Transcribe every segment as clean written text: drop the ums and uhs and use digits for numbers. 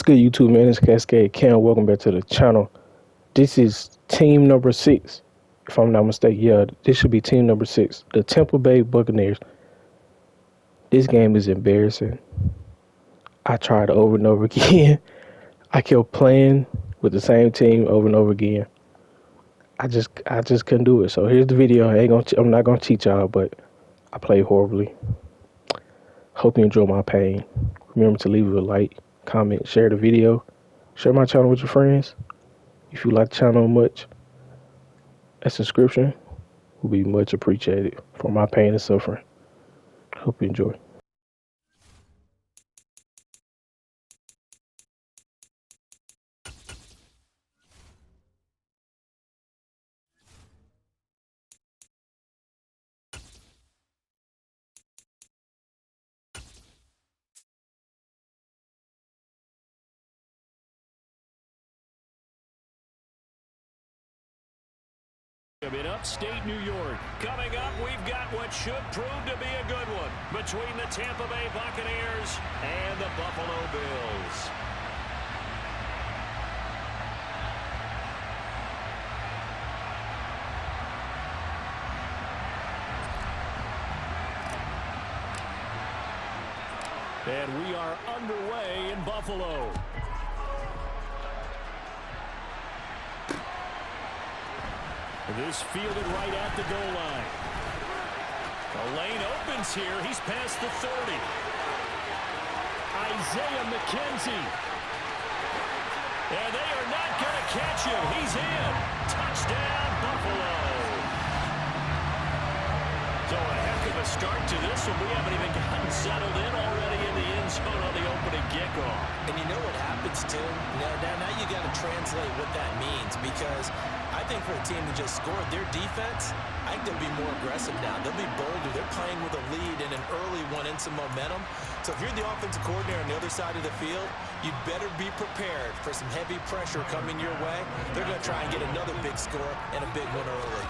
good, YouTube, man? It's CascadeCam. Welcome back to the channel. This is team number 6, if I'm not mistaken. Yeah, this should be team number 6. The Tampa Bay Buccaneers. This game is embarrassing. I tried over and over again. I kept playing with the same team over and over again. I just couldn't do it. So here's the video. I'm not gonna cheat y'all, but I played horribly. Hope you enjoy my pain. Remember to leave a like, comment, share the video, share my channel with your friends. If you like the channel much, a subscription will be much appreciated for my pain and suffering. Hope you enjoy. In upstate New York. Coming up, we've got what should prove to be a good one between the Tampa Bay Buccaneers and the Buffalo Bills. And we are underway in Buffalo. This fielded right at the goal line. The lane opens here. He's past the 30. Isaiah McKenzie. And they are not going to catch him. He's in. Touchdown, Buffalo. So a heck of a start to this one. We haven't even gotten settled in already in the end zone on the opening kickoff. And you know what happens, too? Now you got to translate what that means, because I think for a team to just score their defense, I think they'll be more aggressive now. They'll be bolder. They're playing with a lead and an early one and some momentum. So if you're the offensive coordinator on the other side of the field, you'd better be prepared for some heavy pressure coming your way. They're going to try and get another big score and a big one early.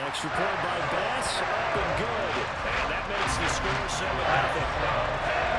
Extra point by Bass, up and good. And that makes the score 7-0.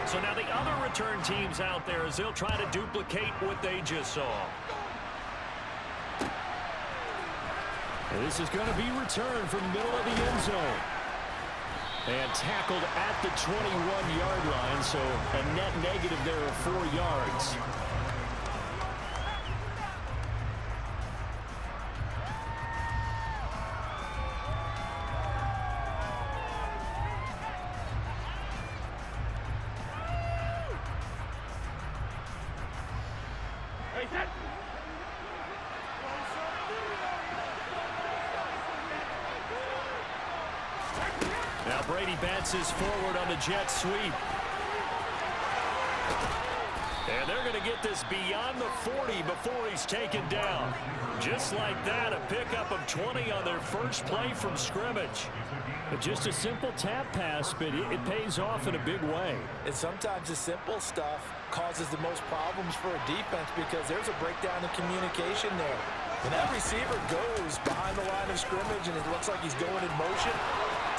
So now the other return teams out there, as they'll try to duplicate what they just saw. And this is going to be returned from the middle of the end zone. And tackled at the 21-yard line, so a net negative there of 4 yards. Now Brady bounces forward on the jet sweep. And they're going to get this beyond the 40 before he's taken down. Just like that, a pickup of 20 on their first play from scrimmage. But just a simple tap pass, but it pays off in a big way. And sometimes the simple stuff causes the most problems for a defense, because there's a breakdown in communication there. When that receiver goes behind the line of scrimmage and it looks like he's going in motion,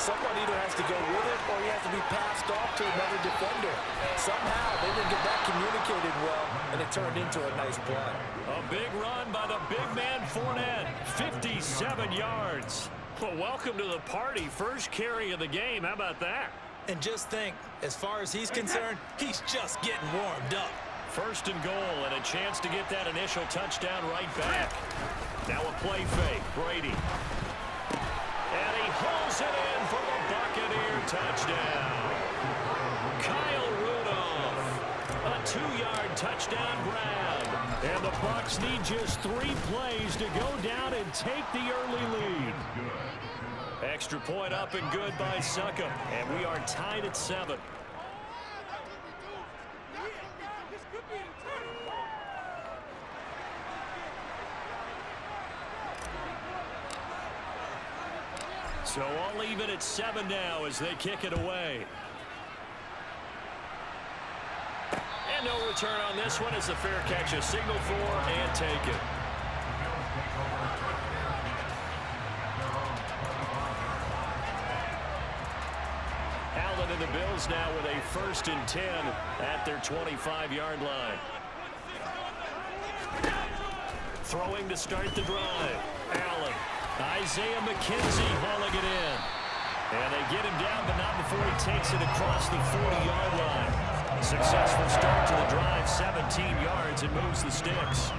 someone either has to go with it or he has to be passed off to another defender. Somehow they didn't get that communicated well, and it turned into a nice play. A big run by the big man Fournette, 57 yards. Well, welcome to the party. First carry of the game. How about that? And just think, as far as he's concerned, he's just getting warmed up. First and goal, and a chance to get that initial touchdown right back. Now a play fake. Brady. And he hauls it in for the Buccaneer touchdown. Kyle Rudolph. A 2-yard touchdown grab. And the Bucs need just 3 plays to go down and take the early lead. Extra point up and good by Suckup. And we are tied at 7. So all even at 7 now as they kick it away. And no return on this one as the fair catch is signaled for and taken. Allen and the Bills now with a 1st and 10 at their 25-yard line. Throwing to start the drive. Allen. Isaiah McKenzie hauling it in. And they get him down, but not before he takes it across the 40-yard line. Successful start to the drive, 17 yards, and moves the sticks.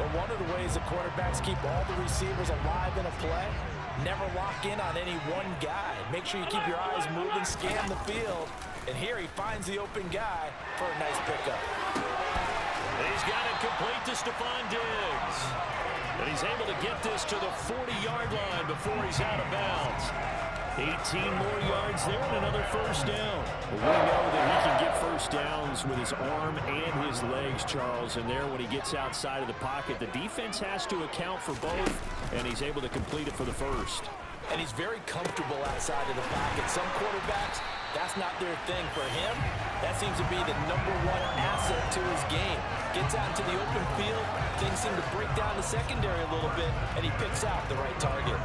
But one of the ways the quarterbacks keep all the receivers alive in a play, never lock in on any one guy. Make sure you keep your eyes moving, scan the field. And here he finds the open guy for a nice pickup. He's got it complete to Stephon Diggs. And he's able to get this to the 40-yard line before he's out of bounds. 18 more yards there and another 1st down. Well, we know that he can get 1st downs with his arm and his legs, Charles. And there when he gets outside of the pocket, the defense has to account for both, and he's able to complete it for the 1st. And he's very comfortable outside of the pocket. Some quarterbacks, that's not their thing. For him, that seems to be the #1 asset to his game. Gets out into the open field, things seem to break down the secondary a little bit, and he picks out the right target.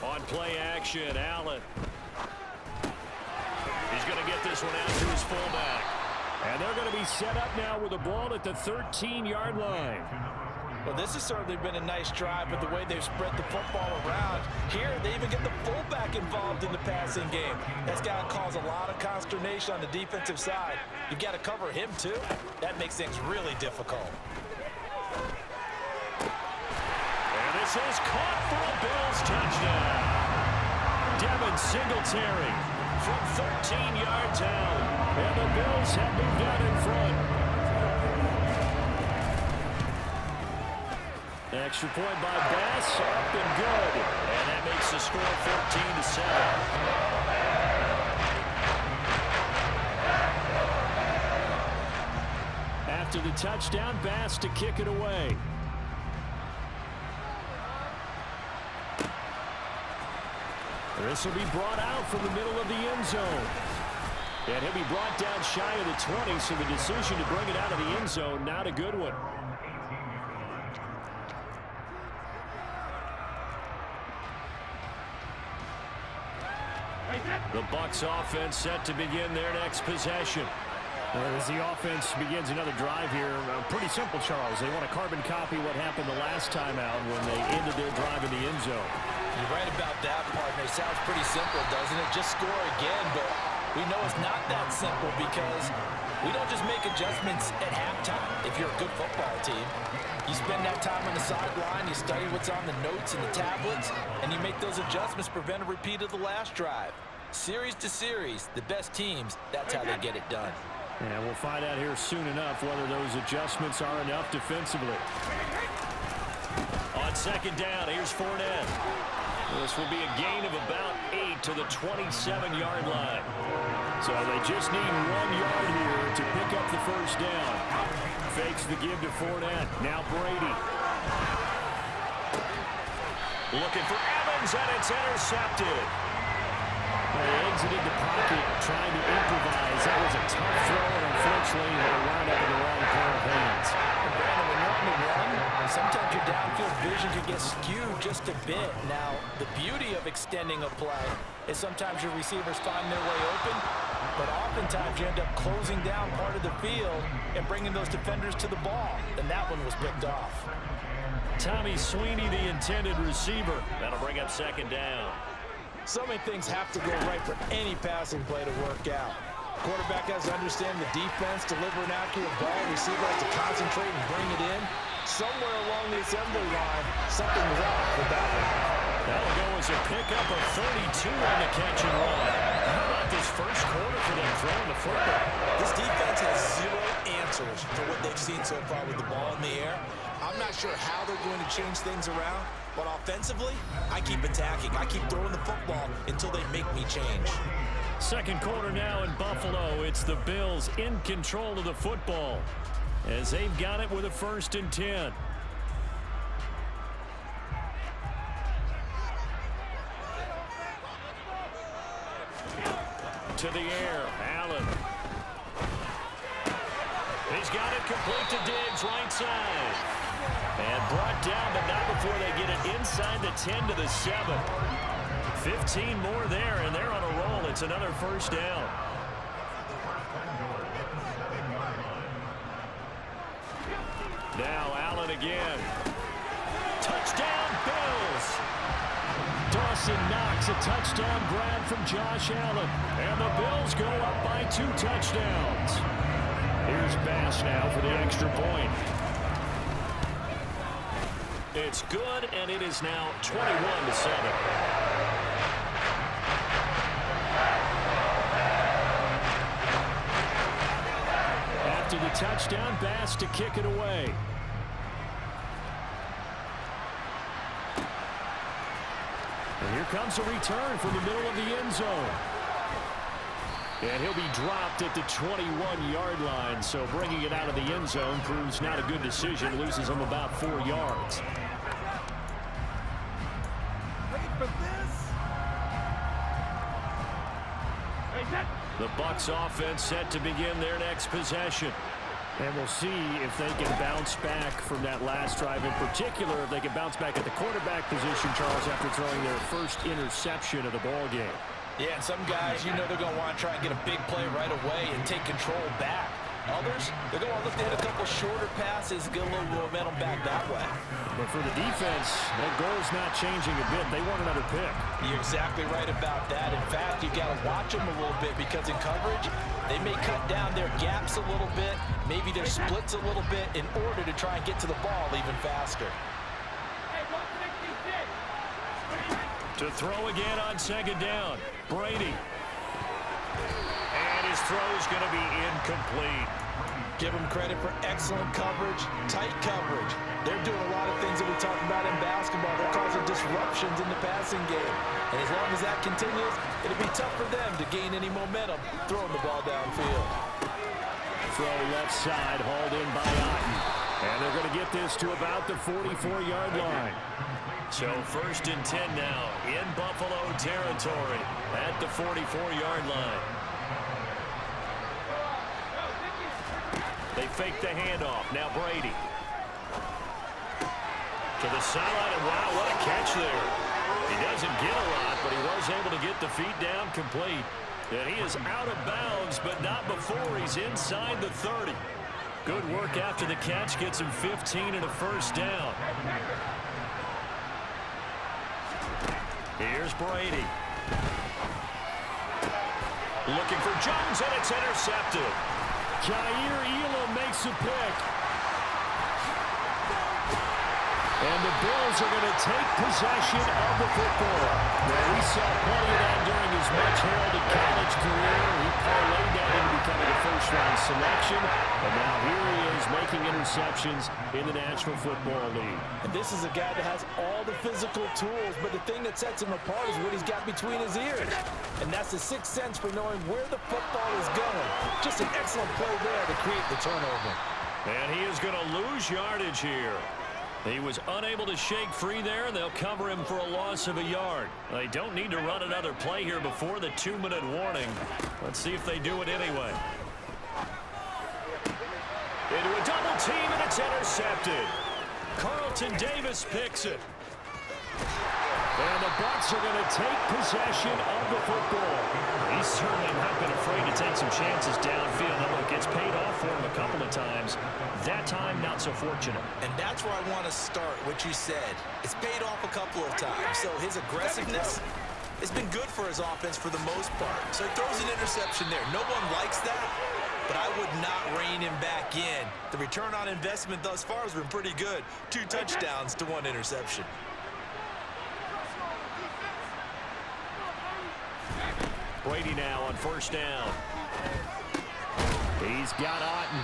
On play action, Allen. He's going to get this one out to his fullback. And they're going to be set up now with the ball at the 13-yard line. Well, this has certainly been a nice drive, but the way they've spread the football around. Here, they even get the fullback involved in the passing game. That's got to cause a lot of consternation on the defensive side. You've got to cover him, too. That makes things really difficult. And this is caught for a Bills touchdown. Devin Singletary from 13 yards out. And the Bills have moved out in front. Extra point by Bass, up and good. And that makes the score 14-7. After the touchdown, Bass to kick it away. This will be brought out from the middle of the end zone. And he'll be brought down shy of the 20, so the decision to bring it out of the end zone, not a good one. The Bucs offense set to begin their next possession. As the offense begins another drive here, pretty simple, Charles. They want to carbon copy what happened the last time out when they ended their drive in the end zone. You're right about that, partner. It sounds pretty simple, doesn't it? Just score again, but we know it's not that simple because we don't just make adjustments at halftime if you're a good football team. You spend that time on the sideline, you study what's on the notes and the tablets, and you make those adjustments, prevent a repeat of the last drive. Series to series, the best teams, that's how they get it done. And we'll find out here soon enough whether those adjustments are enough defensively. On 2nd down, here's Fournette. This will be a gain of about 8 to the 27-yard line. So they just need 1 yard here to pick up the 1st down. Fakes the give to Fournette. Now Brady. Looking for Evans, and it's intercepted. They exited the pocket, trying to improvise. That was a tough throw, and unfortunately, they wound up in the wrong pair of hands. And Brandon, when you're on the run, sometimes your downfield vision can get skewed just a bit. Now, the beauty of extending a play is sometimes your receivers find their way open, but oftentimes you end up closing down part of the field and bringing those defenders to the ball, and that one was picked off. Tommy Sweeney, the intended receiver. That'll bring up 2nd down. So many things have to go right for any passing play to work out. Quarterback has to understand the defense, deliver an accurate ball. Receiver has to concentrate and bring it in. Somewhere along the assembly line, something was off with that one. That'll go as a pickup of 32 on the catch and run. How about this first quarter for them throwing the football? This defense has 0 answers for what they've seen so far with the ball in the air. I'm not sure how they're going to change things around, but offensively, I keep attacking. I keep throwing the football until they make me change. 2nd quarter now in Buffalo. It's the Bills in control of the football as they've got it with a 1st and 10. to the air. Allen. He's got it complete to Diggs, right side. And brought down, but not before they get it inside the 10 to the 7. 15 more there, and they're on a roll. It's another first down. Now Allen again. Touchdown, Bills. Dawson Knox, a touchdown grab from Josh Allen. And the Bills go up by 2 touchdowns. Here's Bass now for the extra point. It's good, and it is now 21-7. After the touchdown, Bass to kick it away. And here comes a return from the middle of the end zone. And he'll be dropped at the 21-yard line, so bringing it out of the end zone proves not a good decision. Loses him about 4 yards. Wait for this. The Bucs offense set to begin their next possession. And we'll see if they can bounce back from that last drive. In particular, if they can bounce back at the quarterback position, Charles, after throwing their first interception of the ball game. Yeah, and some guys, you know they're going to want to try and get a big play right away and take control back. Others, they're going to look to hit a couple shorter passes, get a little momentum back that way. But for the defense, that goal's not changing a bit. They want another pick. You're exactly right about that. In fact, you've got to watch them a little bit because in coverage, they may cut down their gaps a little bit, maybe their splits a little bit in order to try and get to the ball even faster. To throw again on second down. Brady. And his throw's going to be incomplete. Give them credit for excellent coverage, tight coverage. They're doing a lot of things that we talk about in basketball. They're causing disruptions in the passing game. And as long as that continues, it'll be tough for them to gain any momentum throwing the ball downfield. Throw left side, hauled in by Otten. And they're going to get this to about the 44-yard line. So 1st and 10 now in Buffalo territory at the 44-yard line. They fake the handoff. Now Brady. To the sideline, and wow, what a catch there. He doesn't get a lot, but he was able to get the feet down complete. And he is out of bounds, but not before he's inside the 30. Good work after the catch. Gets him 15 and a first down. Here's Brady. Looking for Jones, and it's intercepted. Jair Elam makes a pick. And the Bills are going to take possession of the football. Well, we saw plenty of that during his much-heralded college career. He parlayed that into becoming a first-round selection. And now here he is making interceptions in the National Football League. And this is a guy that has all the physical tools, but the thing that sets him apart is what he's got between his ears. And that's the sixth sense for knowing where the football is going. Just an excellent play there to create the turnover. And he is going to lose yardage here. He was unable to shake free there, and they'll cover him for a loss of a yard. They don't need to run another play here before the 2-minute warning. Let's see if they do it anyway. Into a double team, and it's intercepted. Carlton Davis picks it. And the Bucs are going to take possession of the football. He's certainly not been afraid to take some chances downfield. Now, look, it's paid off for him a couple of times. That time, not so fortunate. And that's where I want to start, what you said. It's paid off a couple of times. So his aggressiveness has been good for his offense for the most part. So he throws an interception there. No one likes that, but I would not rein him back in. The return on investment thus far has been pretty good. 2 touchdowns to 1 interception. Brady now on first down. He's got Otten,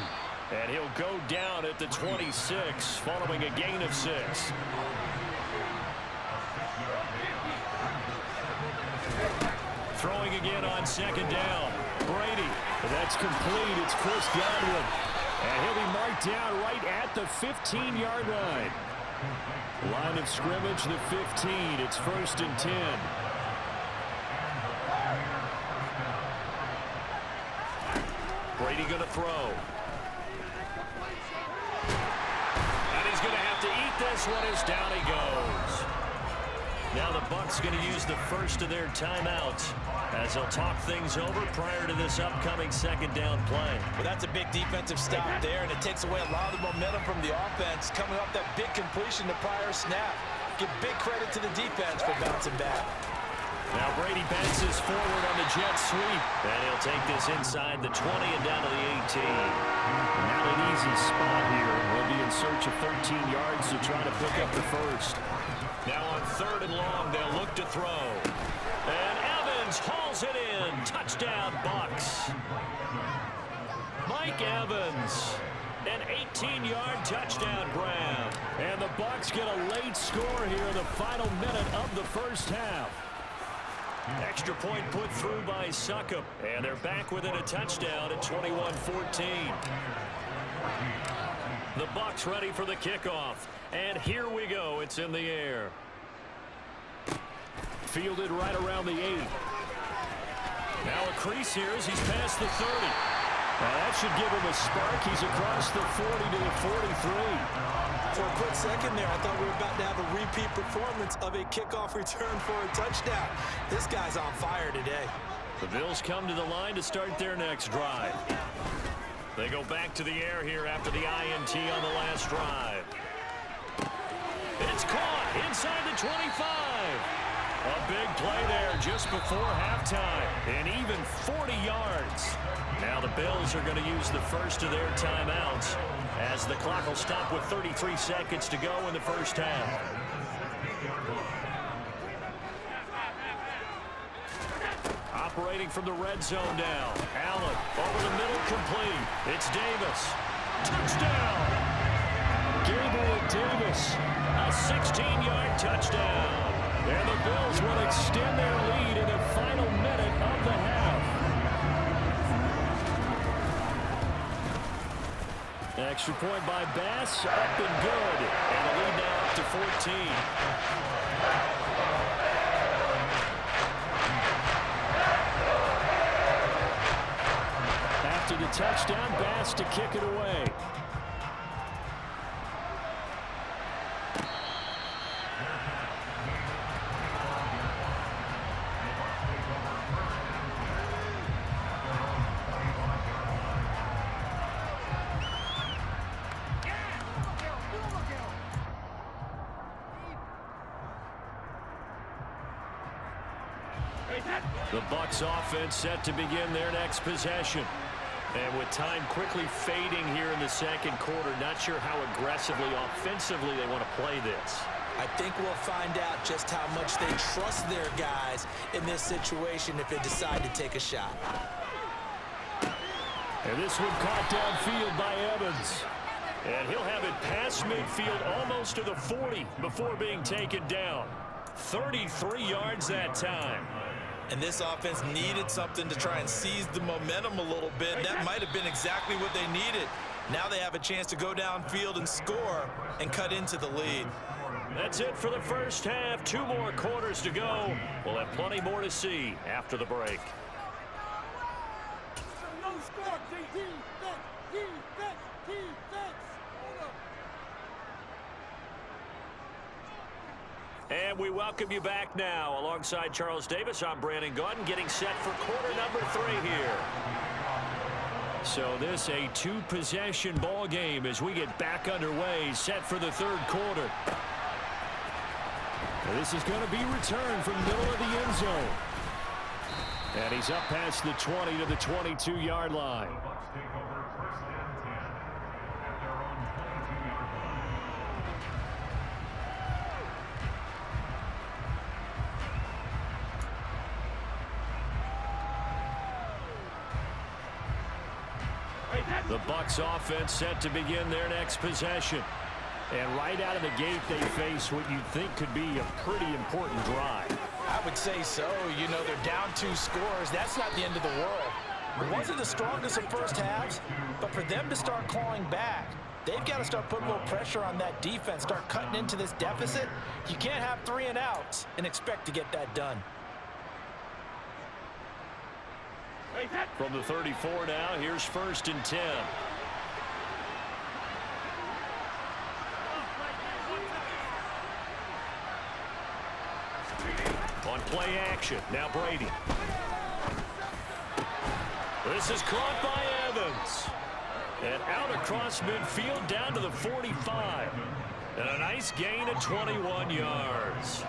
and he'll go down at the 26 following a gain of 6. Throwing again on second down. Brady. That's complete. It's Chris Godwin. And he'll be marked down right at the 15-yard line. Line of scrimmage, the 15. It's 1st and 10. throw. And he's going to have to eat this one as down he goes. Now the Bucs going to use the first of their timeouts as they'll talk things over prior to this upcoming second down play. Well, that's a big defensive stop there, and it takes away a lot of the momentum from the offense coming off that big completion the prior snap. Give big credit to the defense for bouncing back. Now Brady bounces forward on the jet sweep, and he'll take this inside the 20 and down to the 18. Not an easy spot here. We'll be in search of 13 yards to try to pick up the first. Now on 3rd and long, they'll look to throw. And Evans hauls it in. Touchdown, Bucs. Mike Evans. An 18-yard touchdown grab. And the Bucs get a late score here in the final minute of the first half. Extra point put through by Succop. And they're back within a touchdown at 21-14. The Bucs ready for the kickoff. And here we go. It's in the air. Fielded right around the 8. Now a crease here as he's past the 30. Now that should give him a spark. He's across the 40 to the 43. For a quick second there, I thought we were about to have a repeat performance of a kickoff return for a touchdown. This guy's on fire today. The Bills come to the line to start their next drive. They go back to the air here after the INT on the last drive. It's caught inside the 25. A big play there just before halftime. And even 40 yards. Now the Bills are going to use the first of their timeouts as the clock will stop with 33 seconds to go in the first half. Operating from the red zone now. Allen over the middle, complete. It's Davis. Touchdown! Gabriel Davis. A 16-yard touchdown. And the Bills will extend their lead in the final minute of the half. Extra point by Bass, up and good. And the lead now up to 14. After the touchdown, Bass to kick it away. The Bucs offense set to begin their next possession. And with time quickly fading here in the second quarter, not sure how aggressively, offensively they want to play this. I think we'll find out just how much they trust their guys in this situation if they decide to take a shot. And this one caught downfield by Evans. And he'll have it past midfield almost to the 40 before being taken down. 33 yards that time. And this offense needed something to try and seize the momentum a little bit. That might have been exactly what they needed. Now they have a chance to go downfield and score and cut into the lead. That's it for the first half. 2 more quarters to go. We'll have plenty more to see after the break. No score. Defense. And we welcome you back now. Alongside Charles Davis, I'm Brandon Gunn, getting set for quarter number 3 here. So this a 2-possession ball game as we get back underway, set for the 3rd quarter. And this is going to be returned from the middle of the end zone. And he's up past the 20 to the 22-yard line. The Bucs offense set to begin their next possession. And right out of the gate, they face what you'd think could be a pretty important drive. I would say so. You know, they're down 2 scores. That's not the end of the world. It wasn't the strongest of first halves, but for them to start clawing back, they've got to start putting a little pressure on that defense, start cutting into this deficit. You can't have 3 and outs and expect to get that done. From the 34 now, here's 1st and 10. On play action, now Brady. This is caught by Evans. And out across midfield down to the 45. And a nice gain of 21 yards.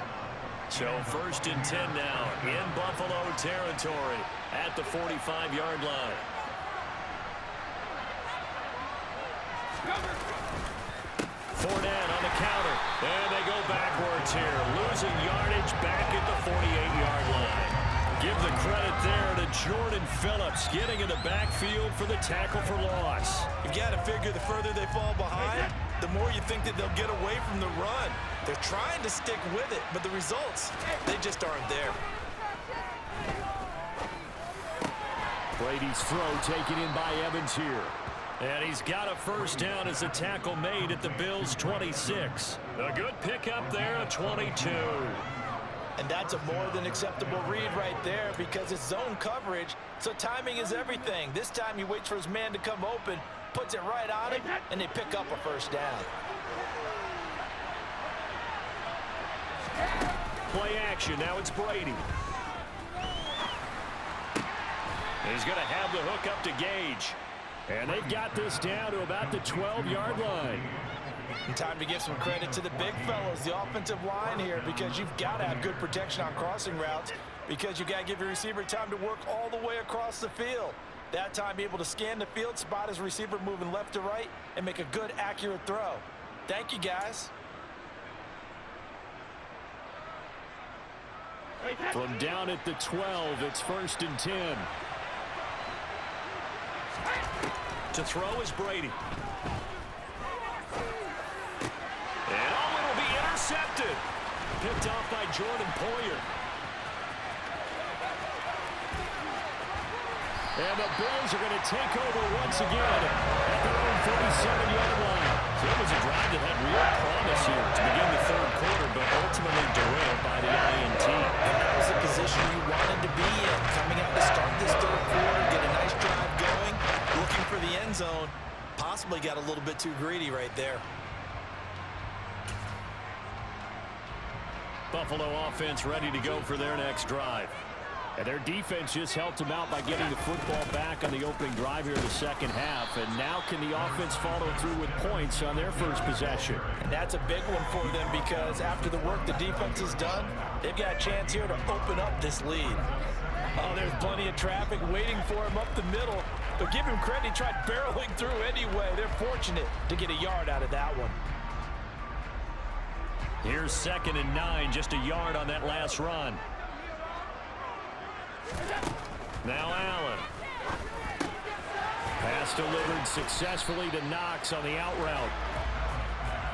So 1st and 10 now in Buffalo territory at the 45-yard line. Fournette on the counter. And they go backwards here. Losing yardage back at the 48-yard line. Give the credit there to Jordan Phillips getting in the backfield for the tackle for loss. You've got to figure the further they fall behind, the more you think that they'll get away from the run. They're trying to stick with it, but the results, they just aren't there. Brady's throw taken in by Evans here. And he's got a 1st down as a tackle made at the Bills' 26. A good pickup there, a 22. And that's a more than acceptable read right there because it's zone coverage, so timing is everything. This time he waits for his man to come open, puts it right on him, and they pick up a 1st down. Play action, now it's Brady. He's going to have the hook up to Gage. And they've got this down to about the 12-yard line. And time to give some credit to the big fellows, the offensive line here, because you've got to have good protection on crossing routes because you've got to give your receiver time to work all the way across the field. That time, be able to scan the field, spot his receiver moving left to right, and make a good, accurate throw. Thank you, guys. From down at the 12, it's 1st and 10. To throw is Brady. And it'll be intercepted. Picked off by Jordan Poyer. And the Bills are going to take over once again at their own 47-yard line. So it was a drive that had real promise here to begin the 3rd quarter, but ultimately derailed by the INT. And that was the position you wanted to be in, coming out to start this 3rd quarter, get a nice drive going, looking for the end zone. Possibly got a little bit too greedy right there. Buffalo offense ready to go for their next drive. And their defense just helped them out by getting the football back on the opening drive here in the 2nd half. And now can the offense follow through with points on their 1st possession? And that's a big one for them because after the work the defense has done, they've got a chance here to open up this lead. Oh, there's plenty of traffic waiting for him up the middle. But give him credit, he tried barreling through anyway. They're fortunate to get a yard out of that one. Here's 2nd and 9, just a yard on that last run. Now Allen. Pass delivered successfully to Knox on the out route.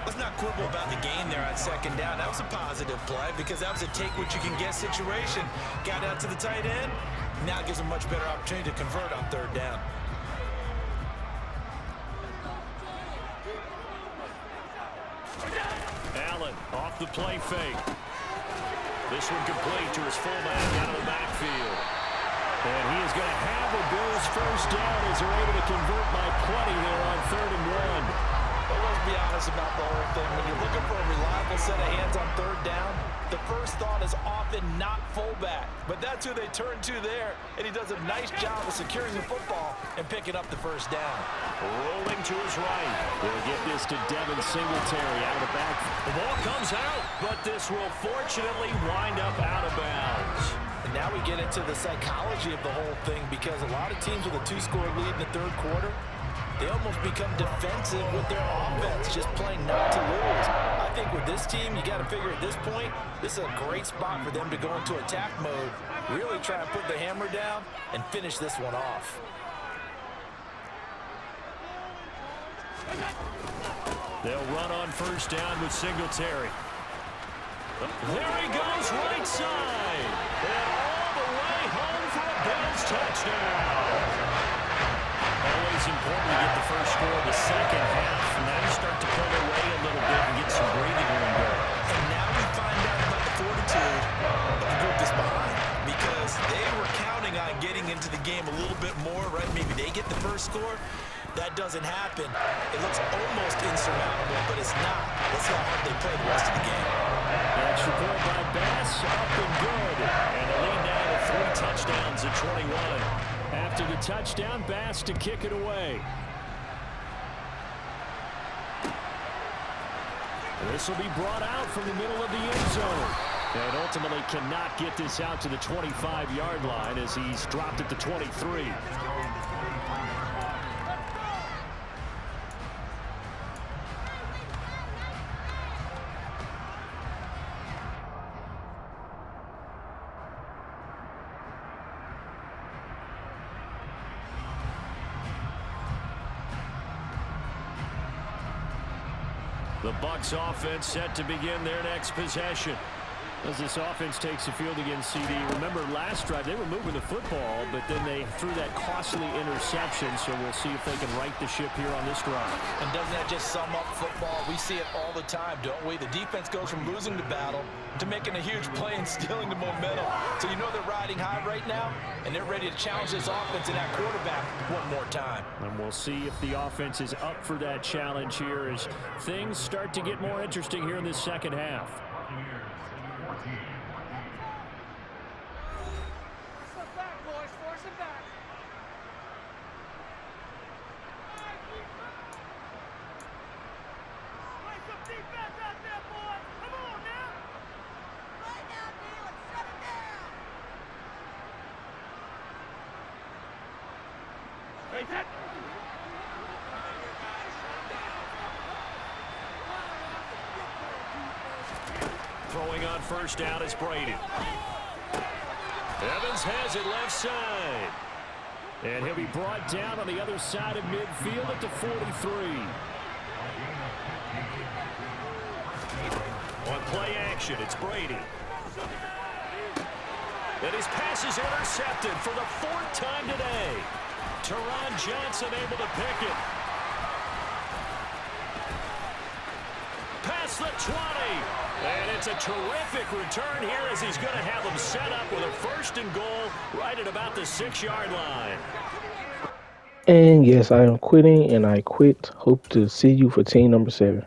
Let's not quibble about the gain there on 2nd down. That was a positive play because that was a take-what-you-can-get situation. Got out to the tight end. Now gives a much better opportunity to convert on 3rd down. Allen off the play fake. This one complete to his fullback out of the backfield. And he is going to have the Bills' 1st down as they're able to convert by plenty there on 3rd and 1. But let's be honest about the whole thing. When you're looking for a reliable set of hands on 3rd down, the first thought is often not fullback. But that's who they turn to there, and he does a nice job of securing the football and picking up the 1st down. Rolling to his right. They'll get this to Devin Singletary out of the back. The ball comes out, but this will fortunately wind up out of bounds. And now we get into the psychology of the whole thing because a lot of teams with a 2-score lead in the 3rd quarter, they almost become defensive with their offense, just playing not to lose. I think with this team, you got to figure at this point, this is a great spot for them to go into attack mode, really try and put the hammer down and finish this one off. They'll run on 1st down with Singletary. There he goes, right side. And all the way home for a Bills touchdown. Always important to get the 1st score of the 2nd half. Now you start to pull away a little bit and get some breathing room going. And now we find out about the fortitude of the group that's behind because they were counting on getting into the game a little It looks almost insurmountable, but it's not. Let's see how hard they play the rest of the game. Extra point by Bass, up and good. And the lead now to 3 touchdowns at 21. After the touchdown, Bass to kick it away. This will be brought out from the middle of the end zone. And ultimately cannot get this out to the 25-yard line as he's dropped at the 23. The Bucs offense set to begin their next possession. As this offense takes the field against CD, remember last drive they were moving the football, but then they threw that costly interception, so we'll see if they can right the ship here on this drive. And doesn't that just sum up football? We see it all the time, don't we? The defense goes from losing the battle to making a huge play and stealing the momentum. So you know they're riding high right now, and they're ready to challenge this offense and that quarterback one more time. And we'll see if the offense is up for that challenge here as things start to get more interesting here in this second half. Throwing on first down is Brady. Evans has it left side. And he'll be brought down on the other side of midfield at the 43. On play action, it's Brady. And his pass is intercepted for the 4th time today. Teron Johnson able to pick it. Past the 20. And it's a terrific return here as he's going to have them set up with a 1st and goal right at about the 6-yard line. And yes, I am quitting, and I quit. Hope to see you for team number 7.